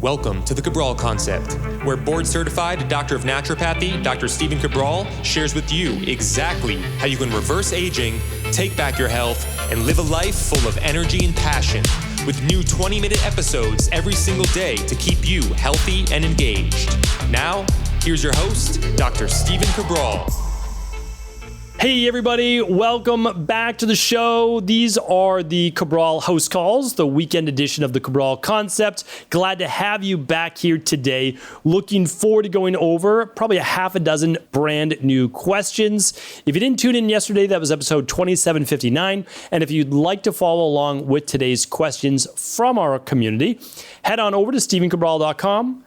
Welcome to the Cabral Concept, where board-certified Doctor of Naturopathy, Dr. Stephen Cabral, shares with you exactly how you can reverse aging, take back your health, and live a life full of energy and passion, with new 20-minute episodes every single day to keep you healthy and engaged. Now, here's your host, Dr. Stephen Cabral. Hey everybody, welcome back to the show. These are the Cabral HouseCalls, the weekend edition of the Cabral Concept. Glad to have you back here today. Looking forward to going over probably a half a dozen brand new questions. If you didn't tune in yesterday, that was episode 2759. And if you'd like to follow along with today's questions from our community, head on over to stephencabral.com/2760.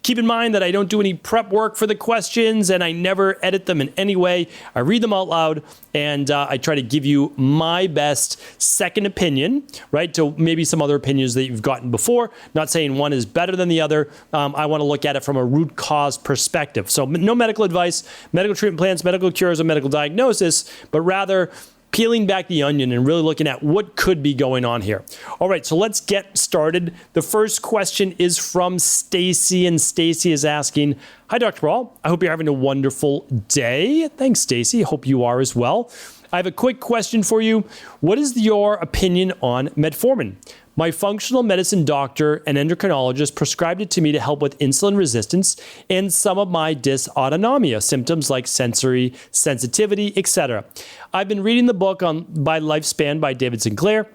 Keep in mind that I don't do any prep work for the questions and I never edit them in any way. I read them out loud and I try to give you my best second opinion, right, to maybe some other opinions that you've gotten before. Not saying one is better than the other. I want to look at it from a root cause perspective. So no medical advice, medical treatment plans, medical cures, or medical diagnosis, but rather peeling back the onion and really looking at what could be going on here. All right, so let's get started. The first question is from Stacey, and Stacey is asking, "Hi, Dr. Cabral. I hope you're having a wonderful day." Thanks, Stacey. Hope you are as well. I have a quick question for you. What is your opinion on Metformin? My functional medicine doctor and endocrinologist prescribed it to me to help with insulin resistance and some of my dysautonomia symptoms like sensory sensitivity, etc. I've been reading the book by Lifespan by David Sinclair,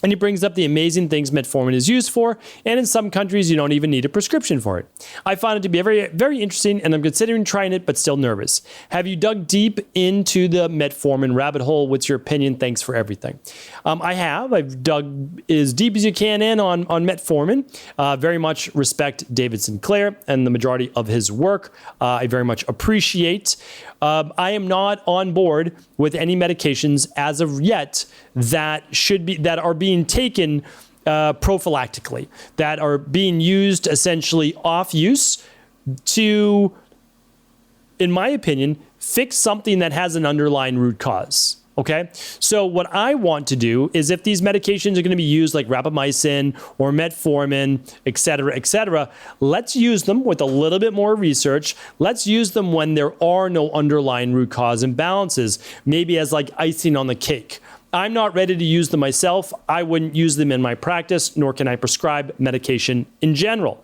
and he brings up the amazing things metformin is used for, and in some countries you don't even need a prescription for it. I found it to be very, very interesting, and I'm considering trying it, but still nervous. Have you dug deep into the metformin rabbit hole? What's your opinion? Thanks for everything. I have. I've dug as deep as you can in on metformin. Very much respect David Sinclair and the majority of his work. I very much appreciate. I am not on board with any medications as of yet that are being taken prophylactically, that are being used essentially off use to, in my opinion, fix something that has an underlying root cause. Okay, so what I want to do is, if these medications are going to be used like rapamycin or metformin, et cetera, let's use them with a little bit more research. Let's use them when there are no underlying root cause imbalances, maybe as like icing on the cake. I'm not ready to use them myself. I wouldn't use them in my practice, nor can I prescribe medication in general.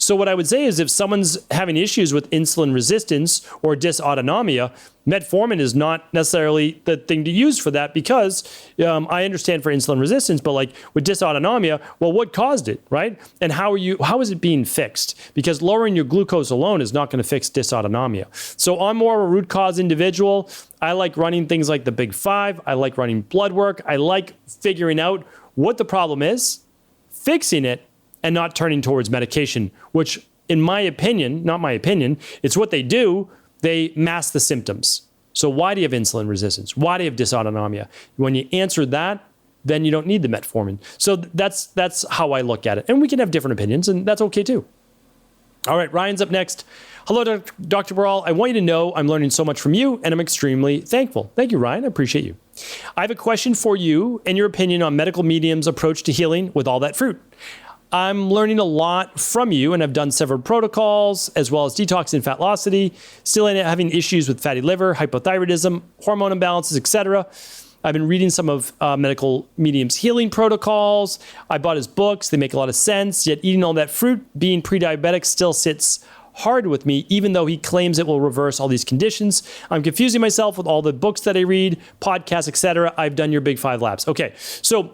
So what I would say is, if someone's having issues with insulin resistance or dysautonomia, metformin is not necessarily the thing to use for that, because I understand for insulin resistance, but like with dysautonomia, well, what caused it, right? And how is it being fixed? Because lowering your glucose alone is not going to fix dysautonomia. So I'm more of a root cause individual. I like running things like the Big Five. I like running blood work. I like figuring out what the problem is, fixing it, and not turning towards medication, which, in my opinion, not my opinion, it's what they do. They mask the symptoms. So why do you have insulin resistance? Why do you have dysautonomia? When you answer that, then you don't need the metformin. So that's how I look at it. And we can have different opinions, and that's okay too. All right, Ryan's up next. Hello, Dr. Cabral. I want you to know I'm learning so much from you, and I'm extremely thankful. Thank you, Ryan. I appreciate you. I have a question for you and your opinion on medical medium's approach to healing with all that fruit. I'm learning a lot from you, and I've done several protocols as well as detox and fatosity, still having issues with fatty liver, hypothyroidism, hormone imbalances, etc. I've been reading some of medical medium's healing protocols. I bought his books. They make a lot of sense, yet eating all that fruit, being pre-diabetic, still sits hard with me, even though he claims it will reverse all these conditions. I'm confusing myself with all the books that I read, podcasts, etc. I've done your Big Five labs. Okay, so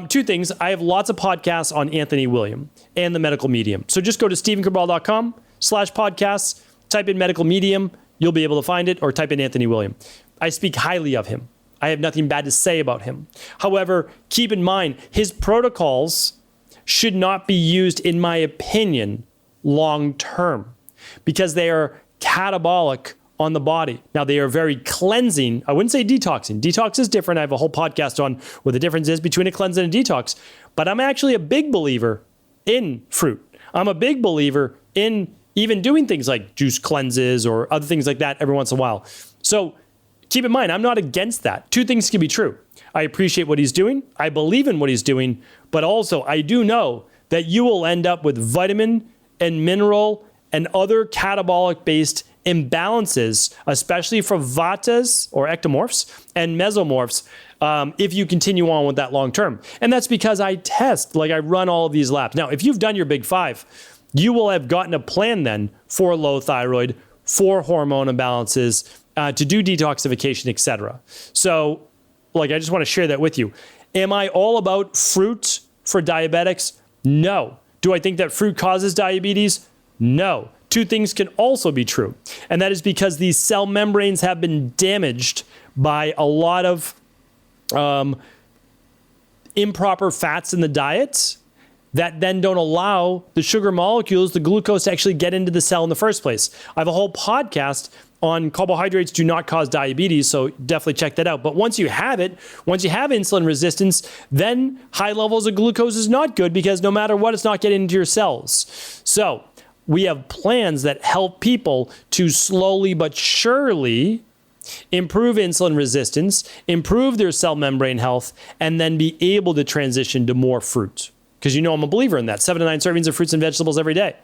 two things. I have lots of podcasts on Anthony William and the medical medium. So just go to stephencabral.com/podcasts, type in medical medium, you'll be able to find it, or type in Anthony William. I speak highly of him. I have nothing bad to say about him. However, keep in mind, his protocols should not be used, in my opinion, long term, because they are catabolic on the body. Now, they are very cleansing. I wouldn't say detoxing. Detox is different. I have a whole podcast on what the difference is between a cleanse and a detox. But I'm actually a big believer in fruit. I'm a big believer in even doing things like juice cleanses or other things like that every once in a while. So keep in mind, I'm not against that. Two things can be true. I appreciate what he's doing. I believe in what he's doing, but also I do know that you will end up with vitamin and mineral and other catabolic-based imbalances, especially for vatas or ectomorphs and mesomorphs, if you continue on with that long term. And that's because I run all of these labs. Now, if you've done your big five, you will have gotten a plan then for low thyroid, for hormone imbalances, to do detoxification, etc. So, I just want to share that with you. Am I all about fruit for diabetics? No. Do I think that fruit causes diabetes? No. Two things can also be true, and that is because these cell membranes have been damaged by a lot of improper fats in the diet that then don't allow the sugar molecules, the glucose, to actually get into the cell in the first place. I have a whole podcast on carbohydrates do not cause diabetes, so definitely check that out. But once you have it, once you have insulin resistance, then high levels of glucose is not good because no matter what, it's not getting into your cells. So we have plans that help people to slowly but surely improve insulin resistance, improve their cell membrane health, and then be able to transition to more fruit. Because I'm a believer in that. 7 to 9 servings of fruits and vegetables every day.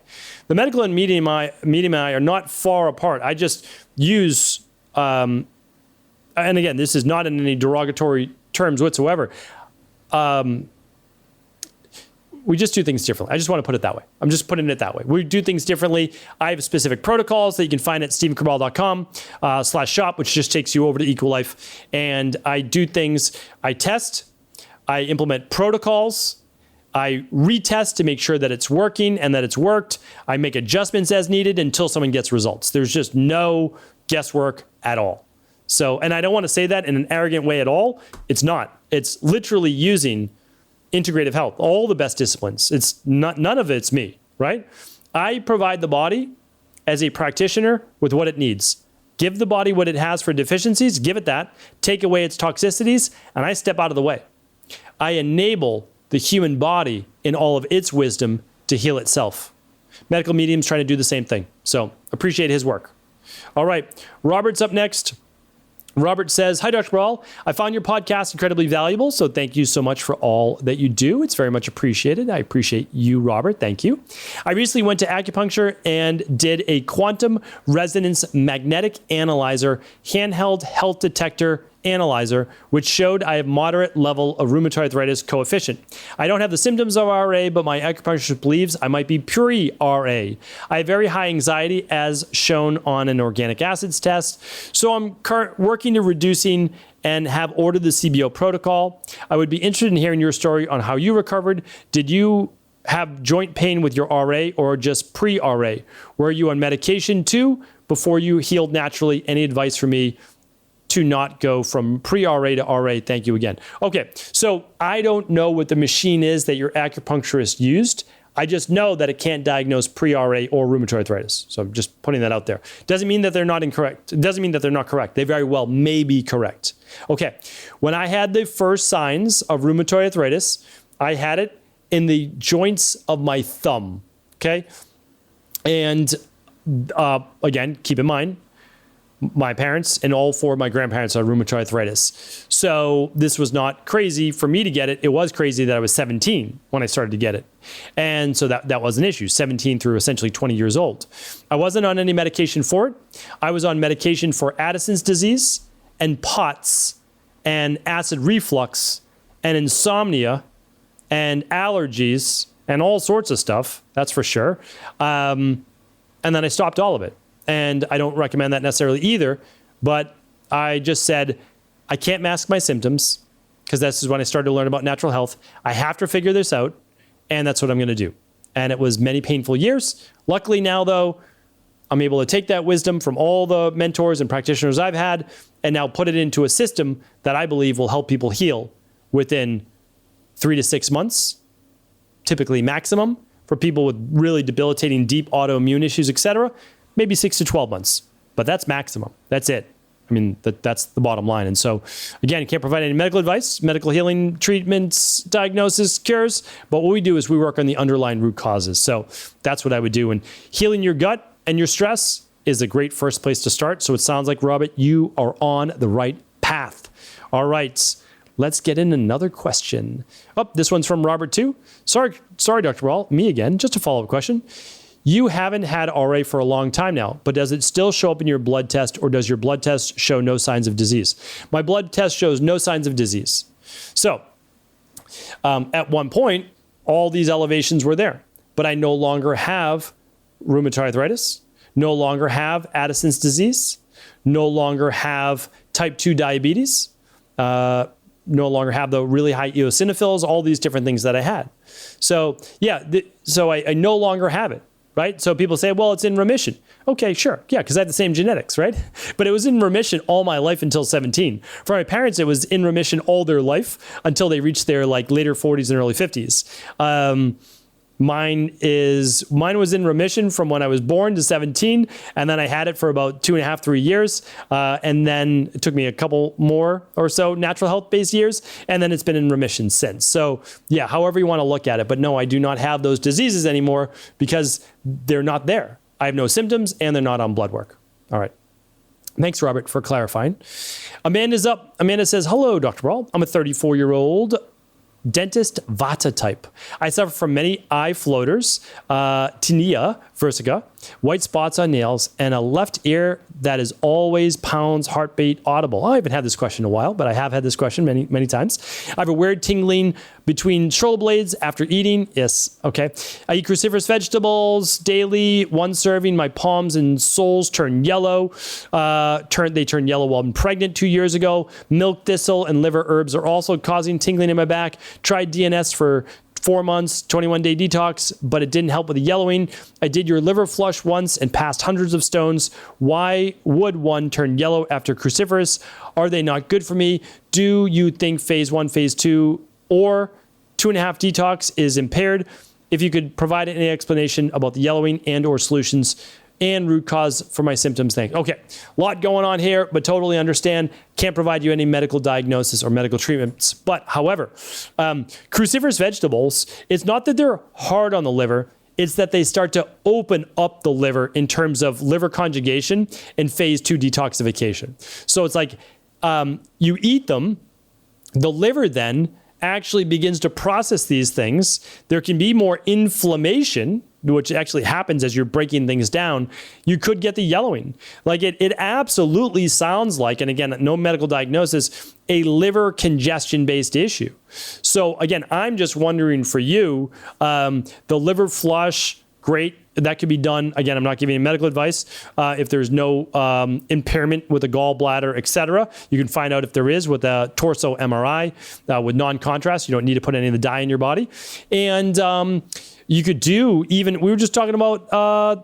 The medical and medium I are not far apart. I just use, and again, this is not in any derogatory terms whatsoever. We just do things differently. I just want to put it that way. I'm just putting it that way. We do things differently. I have specific protocols that you can find at stephencabral.com/shop, which just takes you over to EcoLife. And I do things, I test, I implement protocols, I retest to make sure that it's working and that it's worked. I make adjustments as needed until someone gets results. There's just no guesswork at all. So, and I don't want to say that in an arrogant way at all. It's not. It's literally using integrative health, all the best disciplines. It's not, none of it's me, right? I provide the body as a practitioner with what it needs. Give the body what it has for deficiencies, give it that, take away its toxicities, and I step out of the way. I enable the human body in all of its wisdom to heal itself. Medical medium's trying to do the same thing. So appreciate his work. All right, Robert's up next. Robert says, "Hi, Dr. Cabral. I found your podcast incredibly valuable, so thank you so much for all that you do. It's very much appreciated." I appreciate you, Robert. Thank you. "I recently went to acupuncture and did a quantum resonance magnetic analyzer, handheld health detector analyzer, which showed I have moderate level of rheumatoid arthritis coefficient. I don't have the symptoms of RA, but my acupuncturist believes I might be pre-RA. I have very high anxiety as shown on an organic acids test. So I'm working to reducing and have ordered the CBO protocol. I would be interested in hearing your story on how you recovered. Did you have joint pain with your RA or just pre-RA? Were you on medication too before you healed naturally? Any advice for me to not go from pre-RA to RA? Thank you again." Okay, so I don't know what the machine is that your acupuncturist used. I just know that it can't diagnose pre-RA or rheumatoid arthritis. So I'm just putting that out there. Doesn't mean that they're not incorrect. It doesn't mean that they're not correct. They very well may be correct. Okay, when I had the first signs of rheumatoid arthritis, I had it in the joints of my thumb, okay? And again, keep in mind, my parents and all four of my grandparents had rheumatoid arthritis. So this was not crazy for me to get it. It was crazy that I was 17 when I started to get it. And so that was an issue, 17 through essentially 20 years old. I wasn't on any medication for it. I was on medication for Addison's disease and POTS and acid reflux and insomnia and allergies and all sorts of stuff, that's for sure. And then I stopped all of it. And I don't recommend that necessarily either, but I just said, I can't mask my symptoms because this is when I started to learn about natural health. I have to figure this out, and that's what I'm going to do. And it was many painful years. Luckily now, though, I'm able to take that wisdom from all the mentors and practitioners I've had and now put it into a system that I believe will help people heal within 3 to 6 months, typically maximum, for people with really debilitating deep autoimmune issues, etc. Maybe 6 to 12 months, but that's maximum. That's it. I mean, that's the bottom line. And so, again, you can't provide any medical advice, medical healing, treatments, diagnosis, cures. But what we do is we work on the underlying root causes. So that's what I would do. And healing your gut and your stress is a great first place to start. So it sounds like, Robert, you are on the right path. All right, let's get in another question. Oh, this one's from Robert too. Sorry, Dr. Cabral, me again. Just a follow-up question. You haven't had RA for a long time now, but does it still show up in your blood test, or does your blood test show no signs of disease? My blood test shows no signs of disease. So at one point, all these elevations were there, but I no longer have rheumatoid arthritis, no longer have Addison's disease, no longer have type 2 diabetes, no longer have the really high eosinophils, all these different things that I had. So yeah, I no longer have it. Right? So people say, well, it's in remission. Okay, sure. Yeah, because I have the same genetics, right? But it was in remission all my life until 17. For my parents, it was in remission all their life until they reached their later 40s and early 50s. Mine was in remission from when I was born to 17, and then I had it for about 2.5, 3 years, and then it took me a couple more or so natural health-based years, and then it's been in remission since. So yeah, however you want to look at it, but no, I do not have those diseases anymore because they're not there. I have no symptoms, and they're not on blood work. All right. Thanks, Robert, for clarifying. Amanda's up. Amanda says, hello, Dr. Brawl. I'm a 34-year-old dentist Vata type. I suffer from many eye floaters, tinea versica, white spots on nails, and a left ear that is always pounds, heartbeat, audible. I haven't had this question in a while, but I have had this question many, many times. I have a weird tingling between shoulder blades after eating. Yes, okay. I eat cruciferous vegetables daily, one serving. My palms and soles turn yellow. They turned yellow while I'm pregnant 2 years ago. Milk thistle and liver herbs are also causing tingling in my back. Tried DNS for 4 months, 21-day detox, but it didn't help with the yellowing. I did your liver flush once and passed hundreds of stones. Why would one turn yellow after cruciferous? Are they not good for me? Do you think phase 1, phase 2, or 2.5 detox is impaired? If you could provide any explanation about the yellowing and or solutions and root cause for my symptoms, thanks. Okay, a lot going on here, but totally understand. Can't provide you any medical diagnosis or medical treatments. But however, cruciferous vegetables, it's not that they're hard on the liver, it's that they start to open up the liver in terms of liver conjugation and phase 2 detoxification. So it's like you eat them, the liver then actually begins to process these things. There can be more inflammation, which actually happens as you're breaking things down. You could get the yellowing. Like it absolutely sounds like, and again, no medical diagnosis, a liver congestion based issue. So again, I'm just wondering for you, the liver flush, great. That could be done. Again, I'm not giving you medical advice. If there's no impairment with a gallbladder, et cetera, you can find out if there is with a torso MRI with non-contrast. You don't need to put any of the dye in your body. And you could do we were just talking about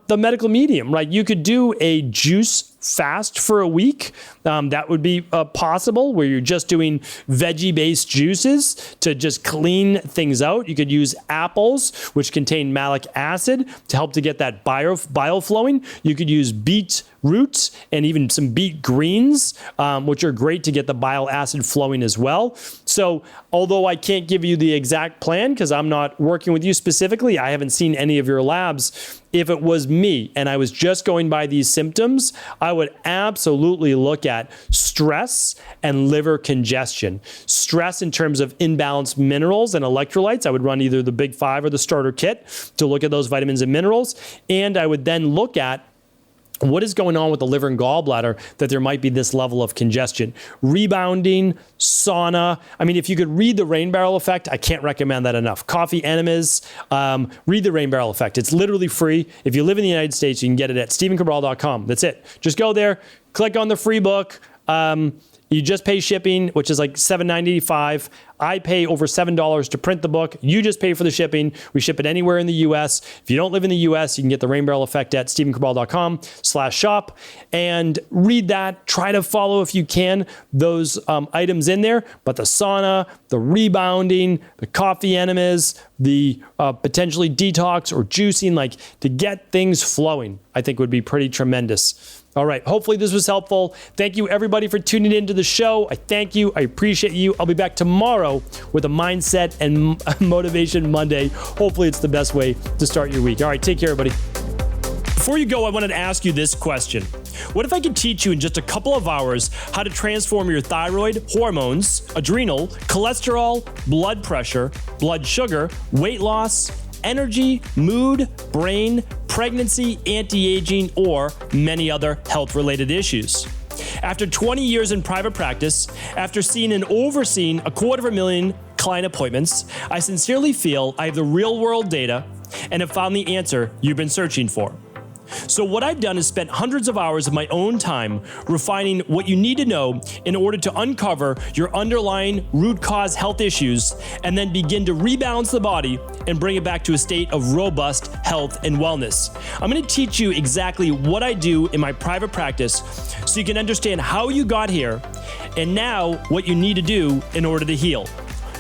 the medical medium, right? You could do a juice fast for a week. That would be possible, where you're just doing veggie-based juices to just clean things out. You could use apples, which contain malic acid, to help to get that bile flowing. You could use beet roots and even some beet greens, which are great to get the bile acid flowing as well. So although I can't give you the exact plan because I'm not working with you specifically, I haven't seen any of your labs. If it was me and I was just going by these symptoms, I would absolutely look at stress and liver congestion. Stress in terms of imbalanced minerals and electrolytes. I would run either the Big 5 or the starter kit to look at those vitamins and minerals. And I would then look at what is going on with the liver and gallbladder that there might be this level of congestion. Rebounding, sauna. I mean, if you could read the Rain Barrel Effect, I can't recommend that enough. Coffee enemas, read the Rain Barrel Effect. It's literally free. If you live in the United States, you can get it at StephenCabral.com. That's it. Just go there, click on the free book. You just pay shipping, which is like $7.95. I pay over $7 to print the book. You just pay for the shipping. We ship it anywhere in the U.S. If you don't live in the U.S., you can get the Rain Barrel Effect at StephenCabral.com/shop and read that. Try to follow, if you can, those items in there. But the sauna, the rebounding, the coffee enemas, the potentially detox or juicing, like to get things flowing, I think would be pretty tremendous. All right. Hopefully this was helpful. Thank you, everybody, for tuning into the show. I thank you. I appreciate you. I'll be back tomorrow with a Mindset and Motivation Monday. Hopefully it's the best way to start your week. All right. Take care, everybody. Before you go, I wanted to ask you this question. What if I could teach you in just a couple of hours how to transform your thyroid, hormones, adrenal, cholesterol, blood pressure, blood sugar, weight loss, energy, mood, brain, pregnancy, anti-aging, or many other health-related issues? After 20 years in private practice, after seeing and overseeing 250,000 client appointments, I sincerely feel I have the real-world data and have found the answer you've been searching for. So what I've done is spent hundreds of hours of my own time refining what you need to know in order to uncover your underlying root cause health issues and then begin to rebalance the body and bring it back to a state of robust health and wellness. I'm going to teach you exactly what I do in my private practice so you can understand how you got here and now what you need to do in order to heal.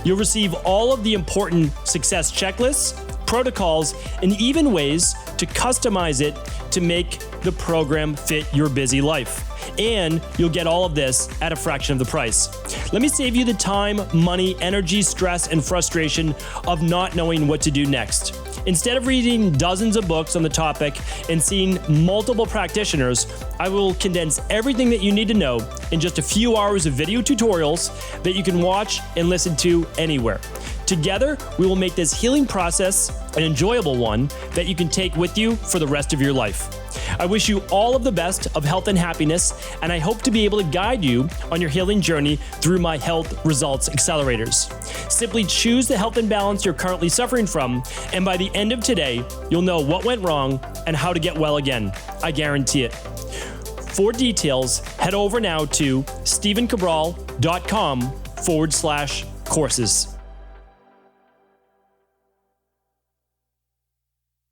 You'll receive all of the important success checklists, protocols, and even ways to customize it to make the program fit your busy life. And you'll get all of this at a fraction of the price. Let me save you the time, money, energy, stress, and frustration of not knowing what to do next. Instead of reading dozens of books on the topic and seeing multiple practitioners, I will condense everything that you need to know in just a few hours of video tutorials that you can watch and listen to anywhere. Together, we will make this healing process an enjoyable one that you can take with you for the rest of your life. I wish you all of the best of health and happiness, and I hope to be able to guide you on your healing journey through my Health Results Accelerators. Simply choose the health imbalance you're currently suffering from, and by the end of today, you'll know what went wrong and how to get well again. I guarantee it. For details, head over now to stephencabral.com/courses.